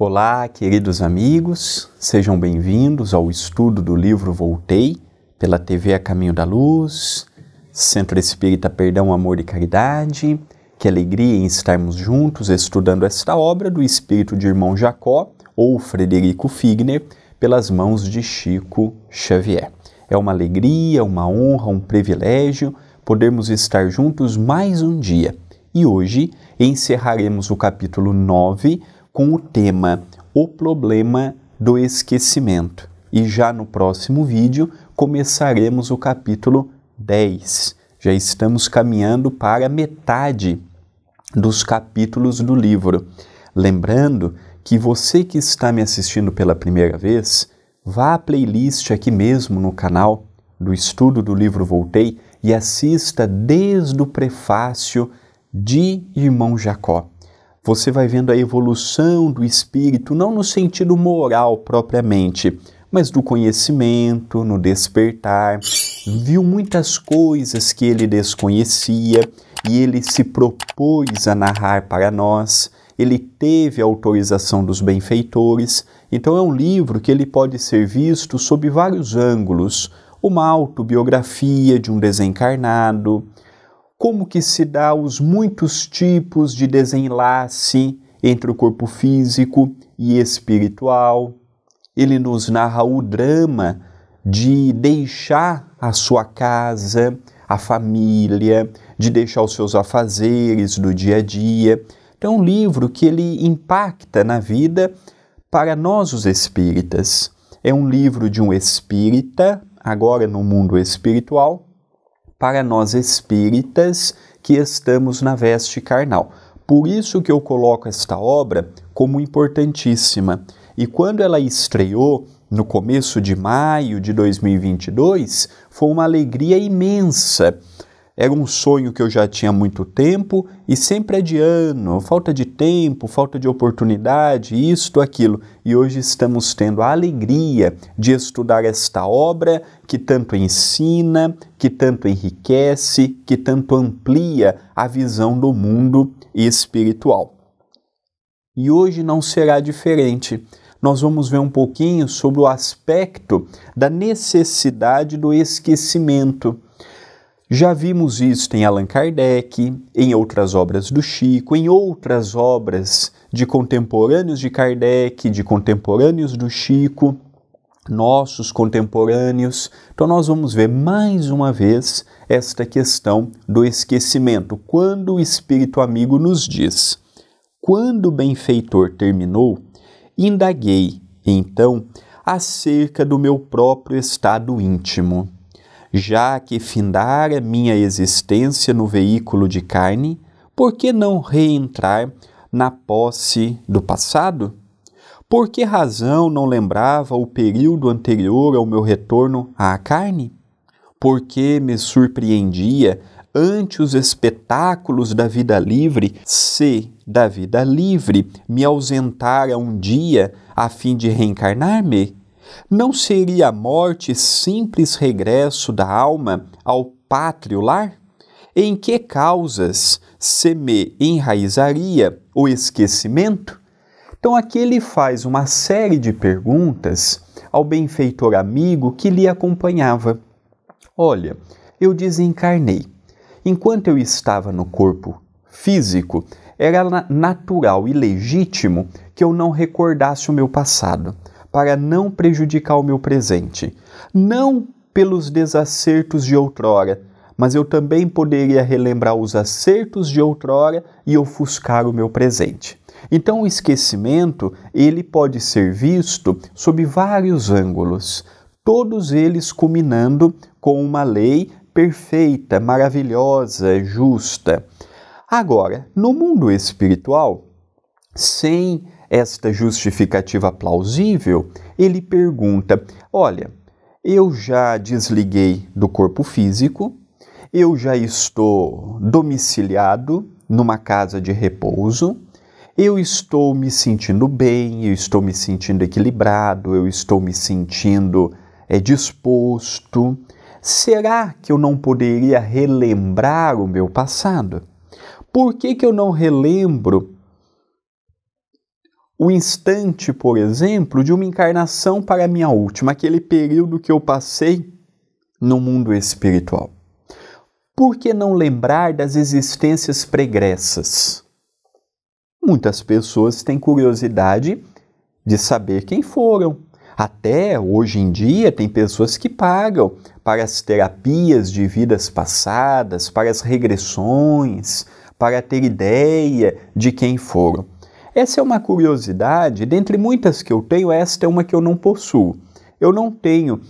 Olá, queridos amigos, sejam bem-vindos ao estudo do livro Voltei, pela TV A Caminho da Luz, Centro Espírita Perdão, Amor e Caridade. Que alegria em estarmos juntos estudando esta obra do espírito de Irmão Jacó, ou Frederico Figner, pelas mãos de Chico Xavier. É uma alegria, uma honra, um privilégio podermos estar juntos mais um dia. E hoje encerraremos o capítulo 9, com o tema O Problema do Esquecimento. E já no próximo vídeo começaremos o capítulo 10. Já estamos caminhando para metade dos capítulos do livro. Lembrando que você que está me assistindo pela primeira vez, vá à playlist aqui mesmo no canal do estudo do livro Voltei e assista desde o prefácio de Irmão Jacó. Você vai vendo a evolução do espírito, não no sentido moral propriamente, mas do conhecimento, no despertar. Viu muitas coisas que ele desconhecia e ele se propôs a narrar para nós. Ele teve a autorização dos benfeitores. Então é um livro que ele pode ser visto sob vários ângulos. Uma autobiografia de um desencarnado, como que se dá os muitos tipos de desenlace entre o corpo físico e espiritual. Ele nos narra o drama de deixar a sua casa, a família, de deixar os seus afazeres do dia a dia. Então é um livro que ele impacta na vida para nós os espíritas. É um livro de um espírita, agora no mundo espiritual, para nós espíritas que estamos na veste carnal. Por isso que eu coloco esta obra como importantíssima. E quando ela estreou, no começo de maio de 2022, foi uma alegria imensa. Era um sonho que eu já tinha há muito tempo e sempre adiando, falta de tempo, falta de oportunidade, isto, aquilo. E hoje estamos tendo a alegria de estudar esta obra que tanto ensina, que tanto enriquece, que tanto amplia a visão do mundo espiritual. E hoje não será diferente. Nós vamos ver um pouquinho sobre o aspecto da necessidade do esquecimento. Já vimos isso em Allan Kardec, em outras obras do Chico, em outras obras de contemporâneos de Kardec, de contemporâneos do Chico, nossos contemporâneos. Então nós vamos ver mais uma vez esta questão do esquecimento, quando o Espírito Amigo nos diz: quando o benfeitor terminou, indaguei, então, acerca do meu próprio estado íntimo. Já que findara minha existência no veículo de carne, por que não reentrar na posse do passado? Por que razão não lembrava o período anterior ao meu retorno à carne? Por que me surpreendia ante os espetáculos da vida livre, se da vida livre me ausentara um dia a fim de reencarnar-me? Não seria a morte simples regresso da alma ao pátrio lar? Em que causas se me enraizaria o esquecimento? Então aqui ele faz uma série de perguntas ao benfeitor amigo que lhe acompanhava. Olha, eu desencarnei. Enquanto eu estava no corpo físico, era natural e legítimo que eu não recordasse o meu passado, para não prejudicar o meu presente. Não pelos desacertos de outrora, mas eu também poderia relembrar os acertos de outrora e ofuscar o meu presente. Então o esquecimento, ele pode ser visto sob vários ângulos, todos eles culminando com uma lei perfeita, maravilhosa, justa. Agora, no mundo espiritual, sem esta justificativa plausível, ele pergunta: olha, eu já desliguei do corpo físico, eu já estou domiciliado numa casa de repouso, eu estou me sentindo bem, eu estou me sentindo equilibrado, eu estou me sentindo disposto. Será que eu não poderia relembrar o meu passado? Por que eu não relembro o instante, por exemplo, de uma encarnação para a minha última, aquele período que eu passei no mundo espiritual? Por que não lembrar das existências pregressas? Muitas pessoas têm curiosidade de saber quem foram. Até hoje em dia tem pessoas que pagam para as terapias de vidas passadas, para as regressões, para ter ideia de quem foram. Essa é uma curiosidade, dentre muitas que eu tenho, esta é uma que eu não possuo. Eu não tenho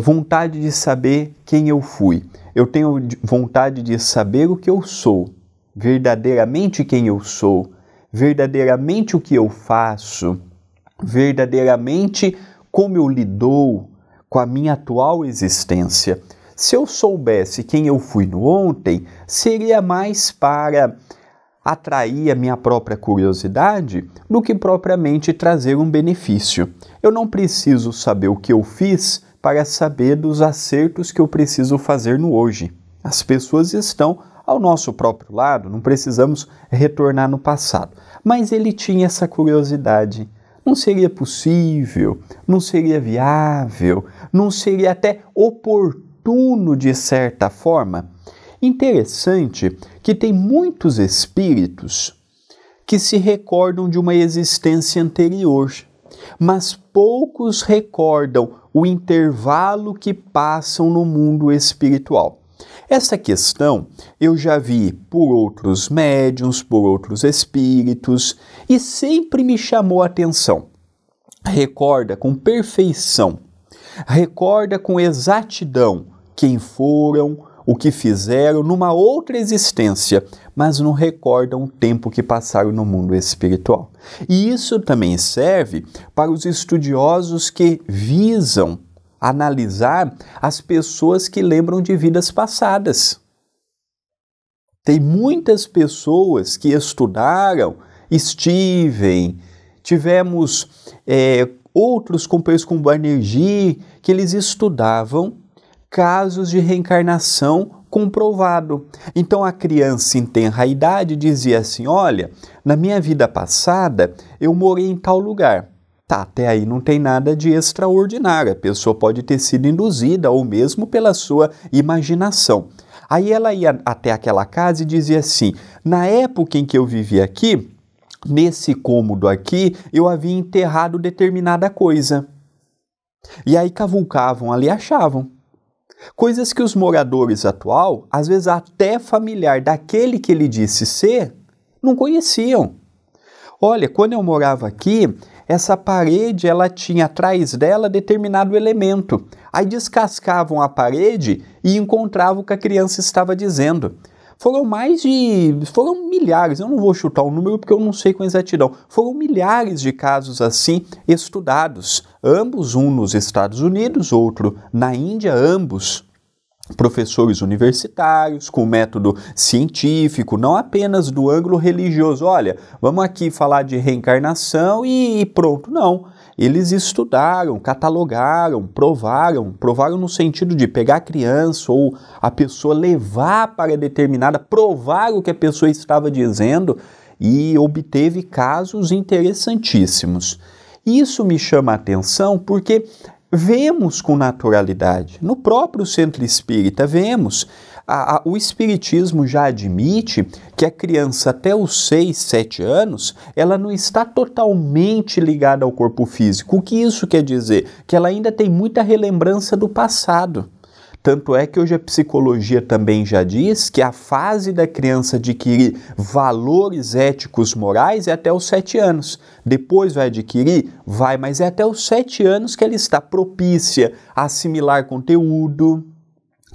vontade de saber quem eu fui. Eu tenho vontade de saber o que eu sou, verdadeiramente quem eu sou, verdadeiramente o que eu faço, verdadeiramente como eu lido com a minha atual existência. Se eu soubesse quem eu fui no ontem, seria mais para atrair a minha própria curiosidade do que propriamente trazer um benefício. Eu não preciso saber o que eu fiz para saber dos acertos que eu preciso fazer no hoje. As pessoas estão ao nosso próprio lado, não precisamos retornar no passado. Mas ele tinha essa curiosidade. Não seria possível, não seria viável, não seria até oportuno de certa forma? Interessante que tem muitos espíritos que se recordam de uma existência anterior, mas poucos recordam o intervalo que passam no mundo espiritual. Essa questão eu já vi por outros médiuns, por outros espíritos, e sempre me chamou a atenção. Recorda com perfeição, recorda com exatidão quem foram, o que fizeram numa outra existência, mas não recordam o tempo que passaram no mundo espiritual. E isso também serve para os estudiosos que visam analisar as pessoas que lembram de vidas passadas. Tem muitas pessoas que estudaram Steven, tivemos outros companheiros como Banerjee, que eles estudavam casos de reencarnação comprovado. Então a criança em tenra idade dizia assim: olha, na minha vida passada eu morei em tal lugar. Tá, até aí não tem nada de extraordinário, a pessoa pode ter sido induzida ou mesmo pela sua imaginação. Aí ela ia até aquela casa e dizia assim: na época em que eu vivia aqui, nesse cômodo aqui, eu havia enterrado determinada coisa. E aí cavucavam ali e achavam. Coisas que os moradores atual, às vezes até familiar daquele que ele disse ser, não conheciam. Olha, quando eu morava aqui, essa parede, ela tinha atrás dela determinado elemento. Aí descascavam a parede e encontravam o que a criança estava dizendo. Foram milhares, eu não vou chutar o número porque eu não sei com exatidão, foram milhares de casos assim estudados, ambos, um nos Estados Unidos, outro na Índia, ambos professores universitários, com método científico, não apenas do ângulo religioso. Olha, vamos aqui falar de reencarnação e pronto, não. Eles estudaram, catalogaram, provaram no sentido de pegar a criança ou a pessoa, levar para provar o que a pessoa estava dizendo e obteve casos interessantíssimos. Isso me chama a atenção porque vemos com naturalidade, no próprio centro espírita, vemos. O Espiritismo já admite que a criança até os 6, 7 anos, ela não está totalmente ligada ao corpo físico. O que isso quer dizer? Que ela ainda tem muita relembrança do passado. Tanto é que hoje a psicologia também já diz que a fase da criança adquirir valores éticos morais é até os 7 anos. Depois vai adquirir? Vai, mas é até os 7 anos que ela está propícia a assimilar conteúdo.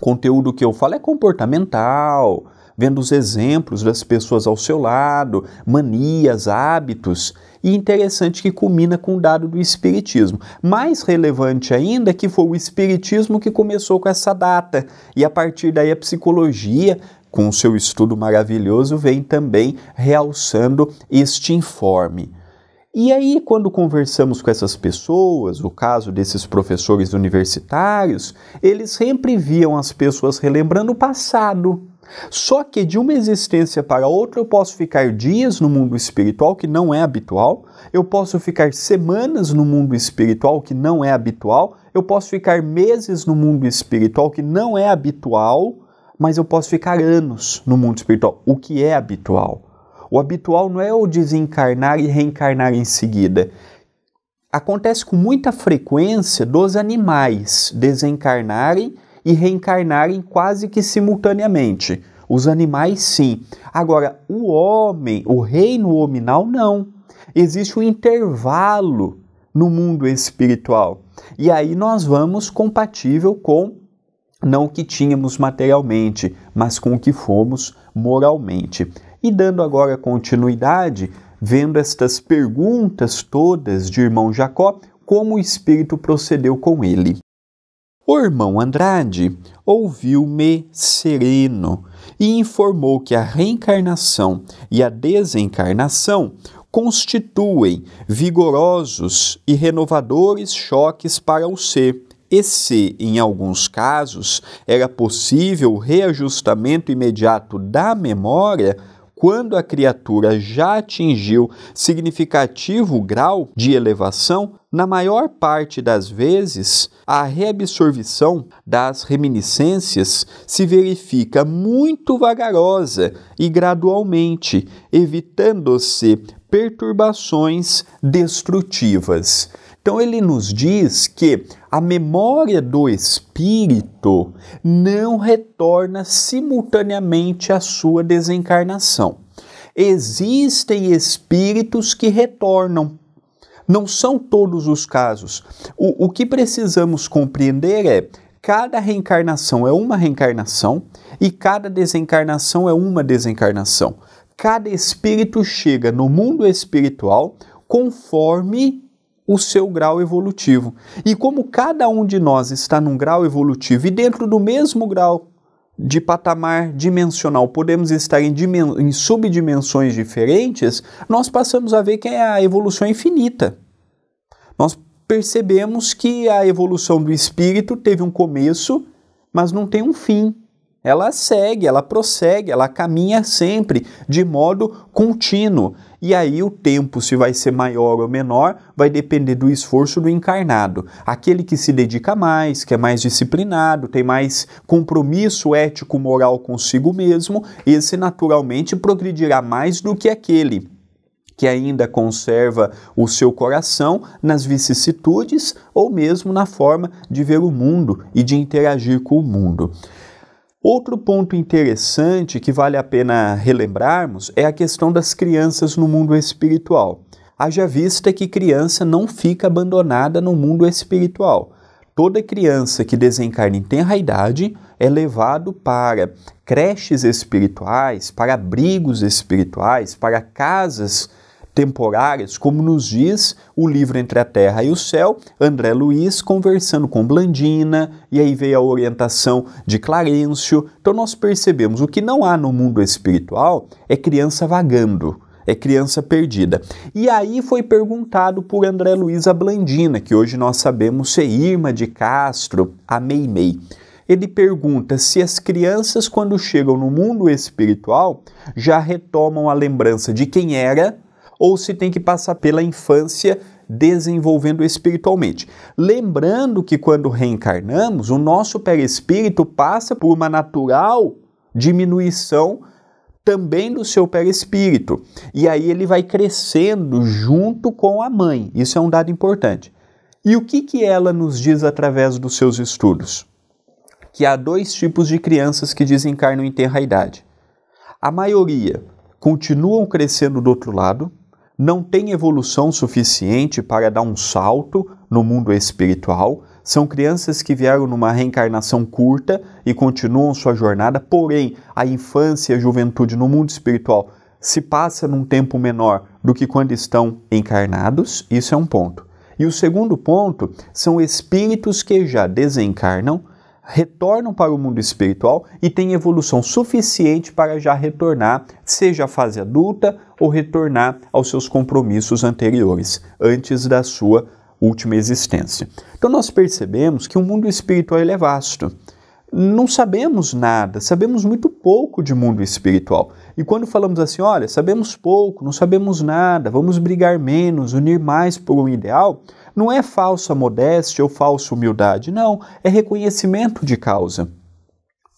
Conteúdo que eu falo é comportamental, vendo os exemplos das pessoas ao seu lado, manias, hábitos, e interessante que culmina com o dado do Espiritismo. Mais relevante ainda é que foi o Espiritismo que começou com essa data, e a partir daí a psicologia, com o seu estudo maravilhoso, vem também realçando este informe. E aí, quando conversamos com essas pessoas, o caso desses professores universitários, eles sempre viam as pessoas relembrando o passado. Só que de uma existência para outra eu posso ficar dias no mundo espiritual, que não é habitual, eu posso ficar semanas no mundo espiritual, que não é habitual, eu posso ficar meses no mundo espiritual, que não é habitual, mas eu posso ficar anos no mundo espiritual, o que é habitual. O habitual não é o desencarnar e reencarnar em seguida. Acontece com muita frequência dos animais desencarnarem e reencarnarem quase que simultaneamente. Os animais, sim. Agora, o homem, o reino hominal, não. Existe um intervalo no mundo espiritual. E aí nós vamos compatível com não o que tínhamos materialmente, mas com o que fomos moralmente. E dando agora continuidade, vendo estas perguntas todas de irmão Jacó, como o Espírito procedeu com ele. O irmão Andrade ouviu-me sereno e informou que a reencarnação e a desencarnação constituem vigorosos e renovadores choques para o ser, e se, em alguns casos, era possível o reajustamento imediato da memória, quando a criatura já atingiu significativo grau de elevação, na maior parte das vezes, a reabsorção das reminiscências se verifica muito vagarosa e gradualmente, evitando-se perturbações destrutivas. Então ele nos diz que a memória do espírito não retorna simultaneamente à sua desencarnação. Existem espíritos que retornam. Não são todos os casos. O que precisamos compreender é cada reencarnação é uma reencarnação e cada desencarnação é uma desencarnação. Cada espírito chega no mundo espiritual conforme o seu grau evolutivo. E como cada um de nós está num grau evolutivo e dentro do mesmo grau de patamar dimensional podemos estar em subdimensões diferentes, nós passamos a ver que é a evolução infinita. Nós percebemos que a evolução do espírito teve um começo, mas não tem um fim. Ela segue, ela prossegue, ela caminha sempre de modo contínuo. E aí o tempo, se vai ser maior ou menor, vai depender do esforço do encarnado. Aquele que se dedica mais, que é mais disciplinado, tem mais compromisso ético-moral consigo mesmo, esse naturalmente progredirá mais do que aquele que ainda conserva o seu coração nas vicissitudes ou mesmo na forma de ver o mundo e de interagir com o mundo. Outro ponto interessante que vale a pena relembrarmos é a questão das crianças no mundo espiritual. Haja vista que criança não fica abandonada no mundo espiritual. Toda criança que desencarna em tenra idade é levado para creches espirituais, para abrigos espirituais, para casas temporárias, como nos diz o livro Entre a Terra e o Céu, André Luiz conversando com Blandina, e aí veio a orientação de Clarencio. Então nós percebemos, o que não há no mundo espiritual é criança vagando, é criança perdida. E aí foi perguntado por André Luiz a Blandina, que hoje nós sabemos ser Irma de Castro, a Meimei. Ele pergunta se as crianças, quando chegam no mundo espiritual, já retomam a lembrança de quem era, ou se tem que passar pela infância desenvolvendo espiritualmente. Lembrando que quando reencarnamos, o nosso perispírito passa por uma natural diminuição também do seu perispírito. E aí ele vai crescendo junto com a mãe. Isso é um dado importante. E o que ela nos diz através dos seus estudos? Que há dois tipos de crianças que desencarnam em tenra idade. A maioria continuam crescendo do outro lado, não tem evolução suficiente para dar um salto no mundo espiritual, São crianças que vieram numa reencarnação curta e continuam sua jornada, porém, a infância e a juventude no mundo espiritual se passa num tempo menor do que quando estão encarnados. Isso é um ponto. E o segundo ponto são espíritos que já desencarnam, retornam para o mundo espiritual e têm evolução suficiente para já retornar, seja à fase adulta ou retornar aos seus compromissos anteriores, antes da sua última existência. Então nós percebemos que o mundo espiritual ele é vasto. Não sabemos nada, sabemos muito pouco de mundo espiritual. E quando falamos assim, olha, sabemos pouco, não sabemos nada, vamos brigar menos, unir mais por um ideal, não é falsa modéstia ou falsa humildade, não, é reconhecimento de causa.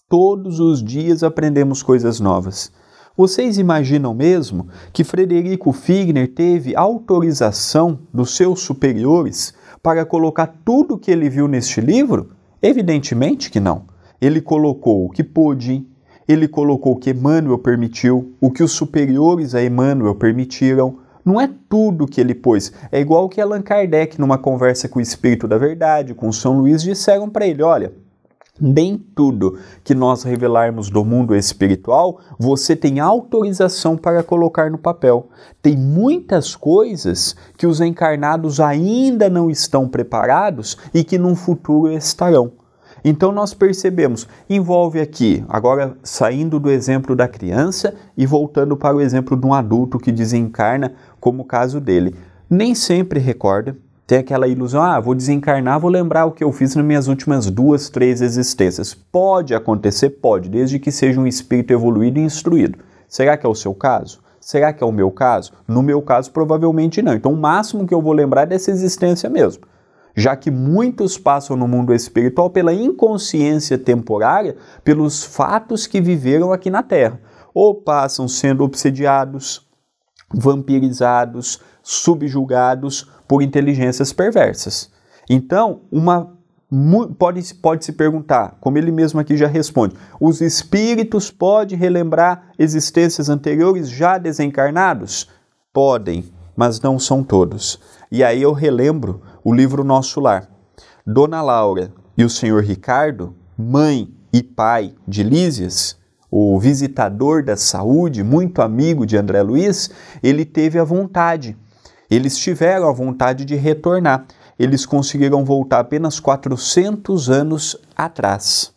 Todos os dias aprendemos coisas novas. Vocês imaginam mesmo que Frederico Figner teve autorização dos seus superiores para colocar tudo o que ele viu neste livro? Evidentemente que não. Ele colocou o que pôde, ele colocou o que Emmanuel permitiu, o que os superiores a Emmanuel permitiram. Não é tudo que ele pôs. É igual que Allan Kardec, numa conversa com o Espírito da Verdade, com São Luís, disseram para ele, olha, nem tudo que nós revelarmos do mundo espiritual, você tem autorização para colocar no papel. Tem muitas coisas que os encarnados ainda não estão preparados e que num futuro estarão. Então nós percebemos, envolve aqui, agora saindo do exemplo da criança e voltando para o exemplo de um adulto que desencarna, como o caso dele. Nem sempre recorda, tem aquela ilusão, vou desencarnar, vou lembrar o que eu fiz nas minhas últimas 2, 3 existências. Pode acontecer? Pode, desde que seja um espírito evoluído e instruído. Será que é o seu caso? Será que é o meu caso? No meu caso, provavelmente não. Então o máximo que eu vou lembrar é dessa existência mesmo. Já que muitos passam no mundo espiritual pela inconsciência temporária, pelos fatos que viveram aqui na Terra. Ou passam sendo obsediados, vampirizados, subjugados por inteligências perversas. Então, pode se perguntar, como ele mesmo aqui já responde, os espíritos podem relembrar existências anteriores já desencarnados? Podem, mas não são todos. E aí eu relembro o livro Nosso Lar. Dona Laura e o senhor Ricardo, mãe e pai de Lísias, o visitador da saúde, muito amigo de André Luiz, ele teve a vontade. Eles tiveram a vontade de retornar. Eles conseguiram voltar apenas 400 anos atrás.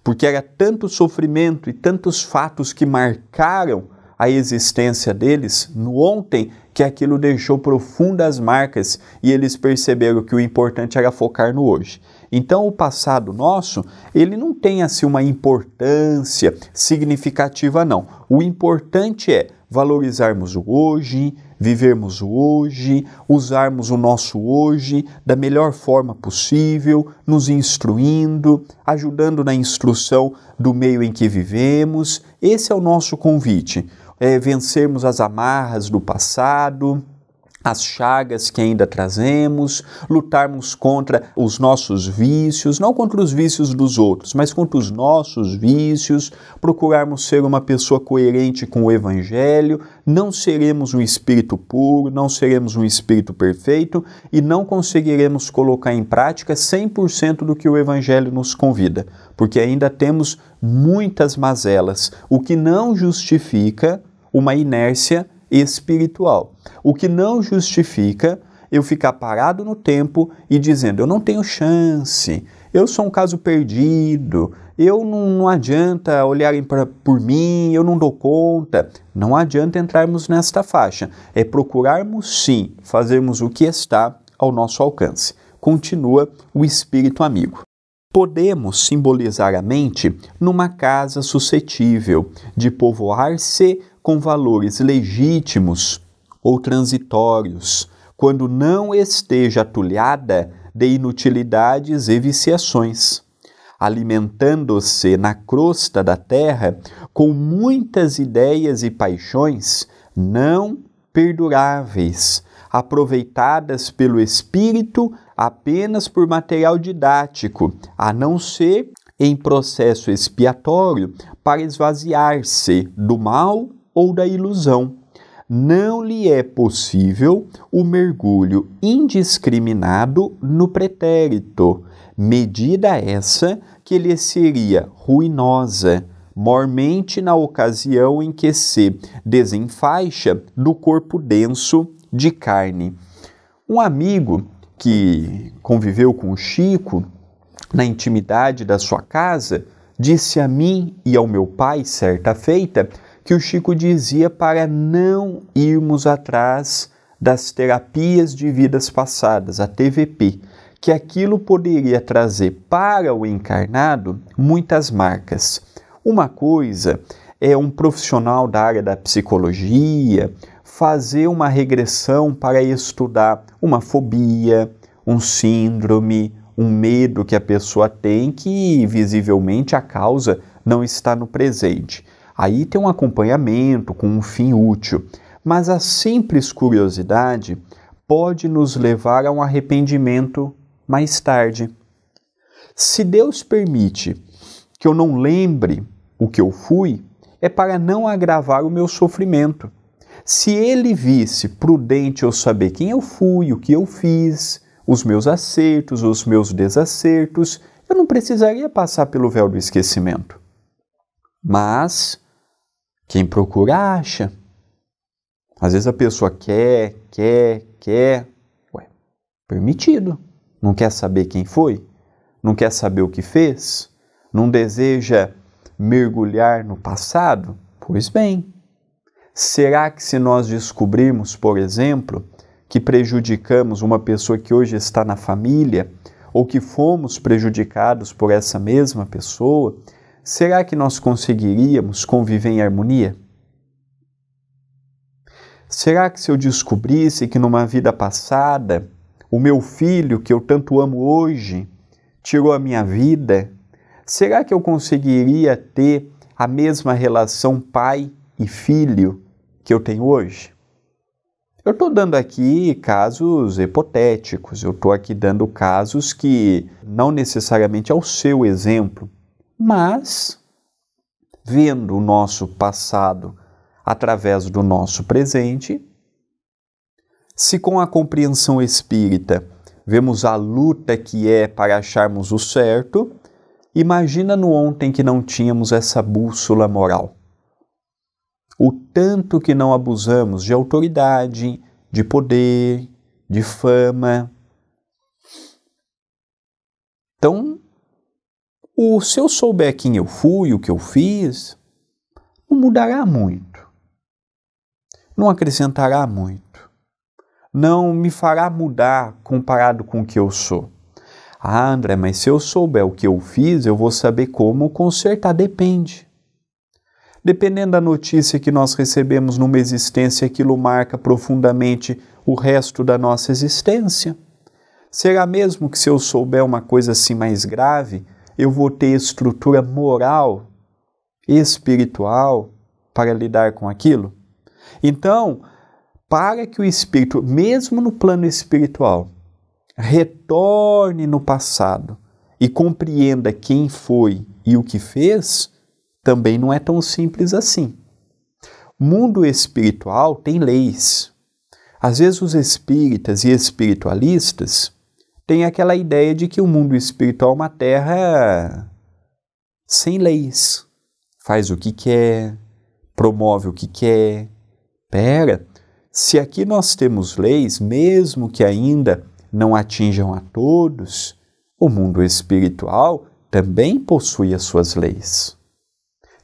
Porque era tanto sofrimento e tantos fatos que marcaram a existência deles no ontem, que aquilo deixou profundas marcas e eles perceberam que o importante era focar no hoje. Então o passado nosso, ele não tem assim uma importância significativa não. O importante é valorizarmos o hoje, vivermos o hoje, usarmos o nosso hoje da melhor forma possível, nos instruindo, ajudando na instrução do meio em que vivemos. Esse é o nosso convite. Vencermos as amarras do passado, as chagas que ainda trazemos, lutarmos contra os nossos vícios, não contra os vícios dos outros, mas contra os nossos vícios, procurarmos ser uma pessoa coerente com o Evangelho, não seremos um espírito puro, não seremos um espírito perfeito e não conseguiremos colocar em prática 100% do que o Evangelho nos convida, porque ainda temos muitas mazelas, o que não justifica uma inércia espiritual. O que não justifica eu ficar parado no tempo e dizendo, eu não tenho chance, eu sou um caso perdido, eu não adianta olharem por mim, eu não dou conta. Não adianta entrarmos nesta faixa. É procurarmos sim, fazermos o que está ao nosso alcance. Continua o espírito amigo. Podemos simbolizar a mente numa casa suscetível de povoar-se com valores legítimos ou transitórios, quando não esteja atulhada de inutilidades e viciações, alimentando-se na crosta da terra com muitas ideias e paixões não perduráveis, aproveitadas pelo espírito apenas por material didático, a não ser em processo expiatório para esvaziar-se do mal ou da ilusão, não lhe é possível o mergulho indiscriminado no pretérito, medida essa que lhe seria ruinosa, mormente na ocasião em que se desenfaixa do corpo denso de carne. Um amigo que conviveu com o Chico na intimidade da sua casa disse a mim e ao meu pai, certa feita, que o Chico dizia para não irmos atrás das terapias de vidas passadas, a TVP, que aquilo poderia trazer para o encarnado muitas marcas. Uma coisa é um profissional da área da psicologia fazer uma regressão para estudar uma fobia, um síndrome, um medo que a pessoa tem que visivelmente a causa não está no presente. Aí tem um acompanhamento com um fim útil, mas a simples curiosidade pode nos levar a um arrependimento mais tarde. Se Deus permite que eu não lembre o que eu fui, é para não agravar o meu sofrimento. Se Ele visse prudente eu saber quem eu fui, o que eu fiz, os meus acertos, os meus desacertos, eu não precisaria passar pelo véu do esquecimento. Mas quem procura acha. Às vezes a pessoa quer. Ué, permitido. Não quer saber quem foi? Não quer saber o que fez? Não deseja mergulhar no passado? Pois bem. Será que se nós descobrirmos, por exemplo, que prejudicamos uma pessoa que hoje está na família, ou que fomos prejudicados por essa mesma pessoa, será que nós conseguiríamos conviver em harmonia? Será que se eu descobrisse que numa vida passada, o meu filho, que eu tanto amo hoje, tirou a minha vida, será que eu conseguiria ter a mesma relação pai e filho que eu tenho hoje? Eu estou dando aqui casos hipotéticos, eu estou aqui dando casos que não necessariamente é o seu exemplo, mas vendo o nosso passado através do nosso presente, se com a compreensão espírita vemos a luta que é para acharmos o certo, imagina no ontem que não tínhamos essa bússola moral. O tanto que não abusamos de autoridade, de poder, de fama. Então, se eu souber quem eu fui, o que eu fiz, não mudará muito. Não acrescentará muito. Não me fará mudar comparado com o que eu sou. Ah, André, mas se eu souber o que eu fiz, eu vou saber como consertar. Depende. Dependendo da notícia que nós recebemos numa existência, aquilo marca profundamente o resto da nossa existência. Será mesmo que se eu souber uma coisa assim mais grave, eu vou ter estrutura moral, espiritual, para lidar com aquilo? Então, para que o espírito, mesmo no plano espiritual, retorne no passado e compreenda quem foi e o que fez, também não é tão simples assim. O mundo espiritual tem leis. Às vezes os espíritas e espiritualistas têm aquela ideia de que o mundo espiritual é uma terra sem leis. Faz o que quer, promove o que quer. Pera, se aqui nós temos leis, mesmo que ainda não atinjam a todos, o mundo espiritual também possui as suas leis.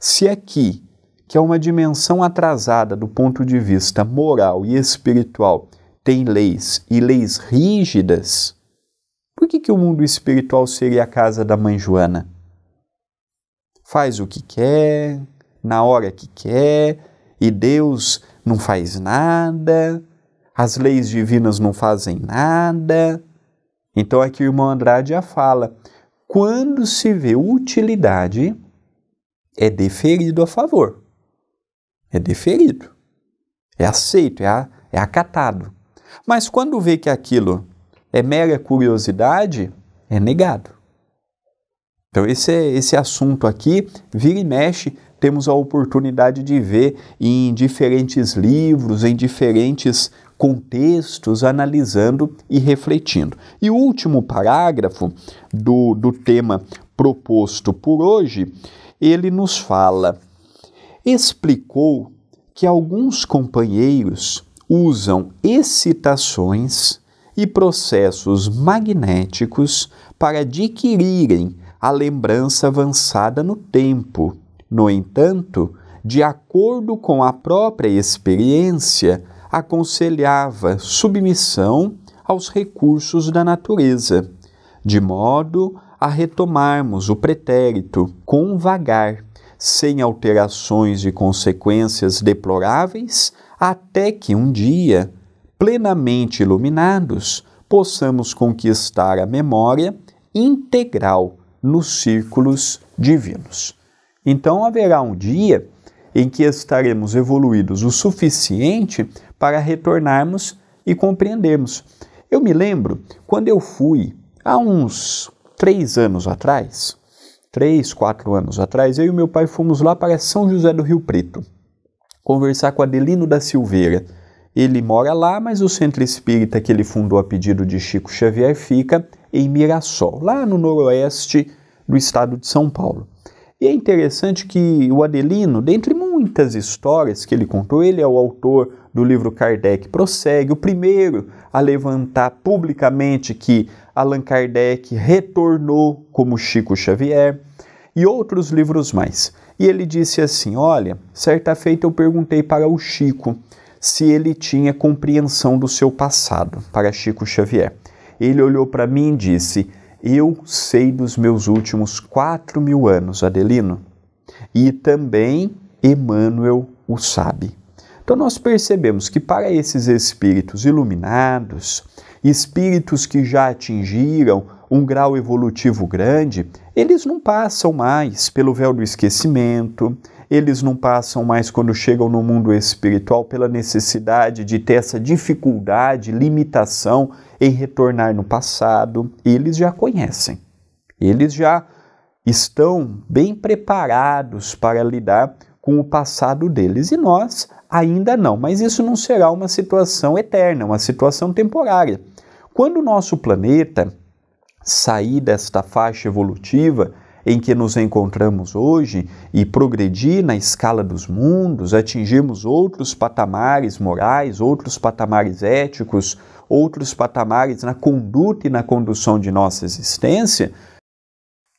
Se aqui, que é uma dimensão atrasada do ponto de vista moral e espiritual, tem leis e leis rígidas, por que o mundo espiritual seria a casa da mãe Joana? Faz o que quer, na hora que quer, e Deus não faz nada, as leis divinas não fazem nada. Então aqui o irmão Andrade já fala, quando se vê utilidade, é deferido a favor. É deferido. É aceito, é acatado. Mas quando vê que aquilo é mera curiosidade, é negado. Então esse assunto aqui, vira e mexe, temos a oportunidade de ver em diferentes livros, em diferentes contextos, analisando e refletindo. E o último parágrafo do tema proposto por hoje, ele nos fala: explicou que alguns companheiros usam excitações e processos magnéticos para adquirirem a lembrança avançada no tempo. No entanto, de acordo com a própria experiência, aconselhava submissão aos recursos da natureza, de modo a retomarmos o pretérito com vagar, sem alterações de consequências deploráveis, até que um dia, plenamente iluminados, possamos conquistar a memória integral nos círculos divinos. Então haverá um dia em que estaremos evoluídos o suficiente para retornarmos e compreendermos. Eu me lembro, quando eu fui, há uns 3 anos atrás, 3, 4 anos atrás, eu e meu pai fomos lá para São José do Rio Preto, conversar com Adelino da Silveira. Ele mora lá, mas o centro espírita que ele fundou a pedido de Chico Xavier fica em Mirassol, lá no noroeste do estado de São Paulo. E é interessante que o Adelino, dentre muitas histórias que ele contou, ele é o autor do livro Kardec Prossegue, o primeiro a levantar publicamente que Allan Kardec retornou como Chico Xavier, e outros livros mais. E ele disse assim: olha, certa feita eu perguntei para o Chico se ele tinha compreensão do seu passado, para Chico Xavier. Ele olhou para mim e disse: eu sei dos meus últimos 4.000 anos, Adelino, e também Emmanuel o sabe. Então nós percebemos que para esses espíritos iluminados, espíritos que já atingiram um grau evolutivo grande, eles não passam mais pelo véu do esquecimento, eles não passam mais, quando chegam no mundo espiritual, pela necessidade de ter essa dificuldade, limitação em retornar no passado. Eles já conhecem, eles já estão bem preparados para lidar com o passado deles, e nós ainda não, mas isso não será uma situação eterna, uma situação temporária. Quando o nosso planeta sair desta faixa evolutiva em que nos encontramos hoje e progredir na escala dos mundos, atingirmos outros patamares morais, outros patamares éticos, outros patamares na conduta e na condução de nossa existência,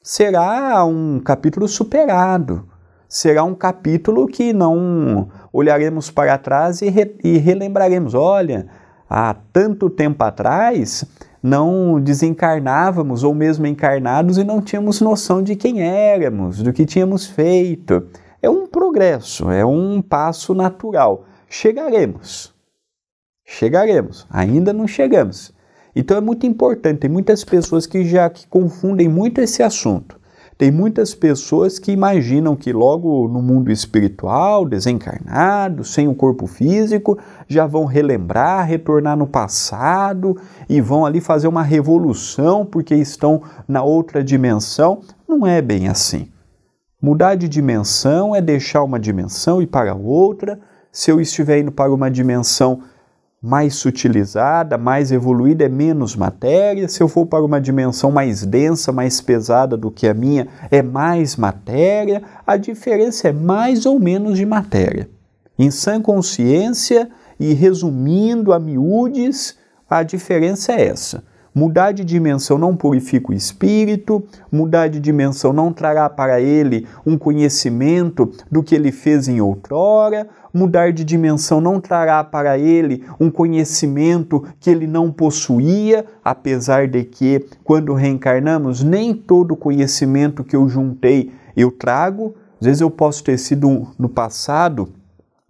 será um capítulo superado. Será um capítulo que não olharemos para trás e relembraremos: olha, há tanto tempo atrás não desencarnávamos ou mesmo encarnados e não tínhamos noção de quem éramos, do que tínhamos feito. É um progresso, é um passo natural. Chegaremos, ainda não chegamos. Então é muito importante, tem muitas pessoas que confundem muito esse assunto. Tem muitas pessoas que imaginam que logo no mundo espiritual, desencarnados, sem o corpo físico, já vão relembrar, retornar no passado e vão ali fazer uma revolução porque estão na outra dimensão. Não é bem assim. Mudar de dimensão é deixar uma dimensão e ir para outra. Se eu estiver indo para uma dimensão mais sutilizada, mais evoluída, é menos matéria. Se eu for para uma dimensão mais densa, mais pesada do que a minha, é mais matéria. A diferença é mais ou menos de matéria. Em sã consciência e resumindo a miúdes, a diferença é essa. Mudar de dimensão não purifica o espírito, mudar de dimensão não trará para ele um conhecimento do que ele fez em outrora, mudar de dimensão não trará para ele um conhecimento que ele não possuía, apesar de que, quando reencarnamos, nem todo conhecimento que eu juntei eu trago. Às vezes eu posso ter sido, no passado,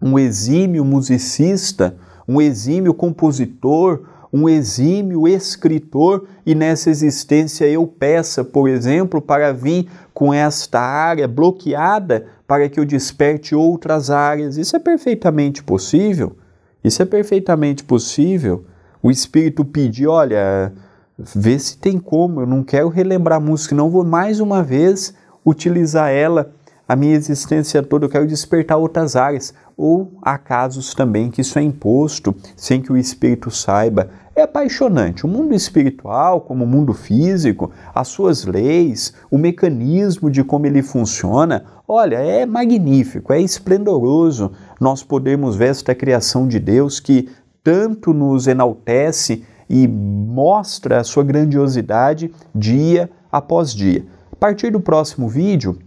um exímio musicista, um exímio compositor, um exímio escritor, e nessa existência eu peça, por exemplo, para vir com esta área bloqueada para que eu desperte outras áreas. Isso é perfeitamente possível. Isso é perfeitamente possível. O espírito pedir: olha, vê se tem como, eu não quero relembrar a música, não vou mais uma vez utilizar ela a minha existência toda eu quero despertar outras áreas. Ou há casos também que isso é imposto sem que o espírito saiba. É apaixonante. O mundo espiritual, como o mundo físico, as suas leis, o mecanismo de como ele funciona, olha, é magnífico, é esplendoroso nós podemos ver esta criação de Deus que tanto nos enaltece e mostra a sua grandiosidade dia após dia. A partir do próximo vídeo,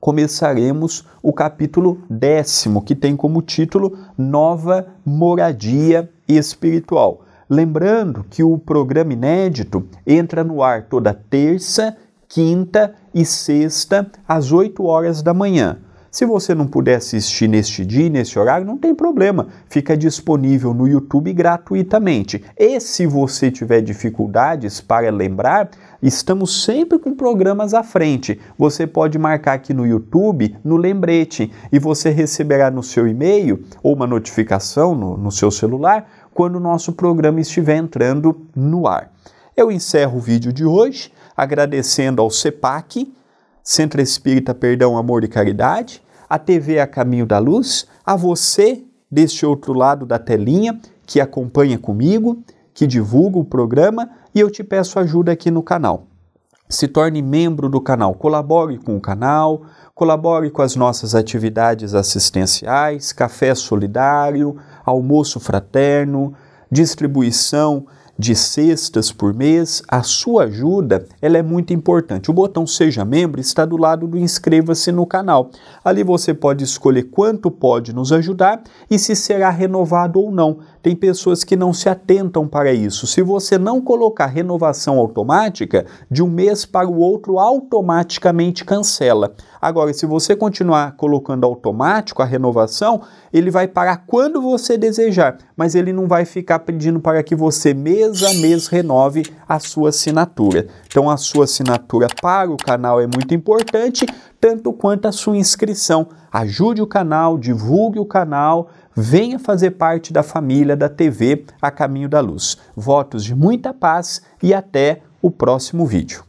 começaremos o capítulo 10º, que tem como título Nova Moradia Espiritual. Lembrando que o programa inédito entra no ar toda terça, quinta e sexta, às 8 horas da manhã. Se você não puder assistir neste dia, nesse horário, não tem problema. Fica disponível no YouTube gratuitamente. E se você tiver dificuldades para lembrar, estamos sempre com programas à frente. Você pode marcar aqui no YouTube, no lembrete, e você receberá no seu e-mail ou uma notificação no seu celular quando o nosso programa estiver entrando no ar. Eu encerro o vídeo de hoje agradecendo ao CEPAC, Centro Espírita Perdão, Amor e Caridade, a TV A Caminho da Luz, a você deste outro lado da telinha que acompanha comigo, que divulga o programa, e eu te peço ajuda aqui no canal. Se torne membro do canal, colabore com o canal, colabore com as nossas atividades assistenciais, café solidário, almoço fraterno, distribuição de cestas por mês. A sua ajuda, ela é muito importante. O botão Seja Membro está do lado do Inscreva-se no canal. Ali você pode escolher quanto pode nos ajudar e se será renovado ou não. Tem pessoas que não se atentam para isso. Se você não colocar renovação automática, de um mês para o outro automaticamente cancela. Agora, se você continuar colocando automático a renovação, ele vai parar quando você desejar, mas ele não vai ficar pedindo para que você mês a mês renove a sua assinatura. Então, a sua assinatura para o canal é muito importante, tanto quanto a sua inscrição. Ajude o canal, divulgue o canal, venha fazer parte da família da TV A Caminho da Luz. Votos de muita paz e até o próximo vídeo.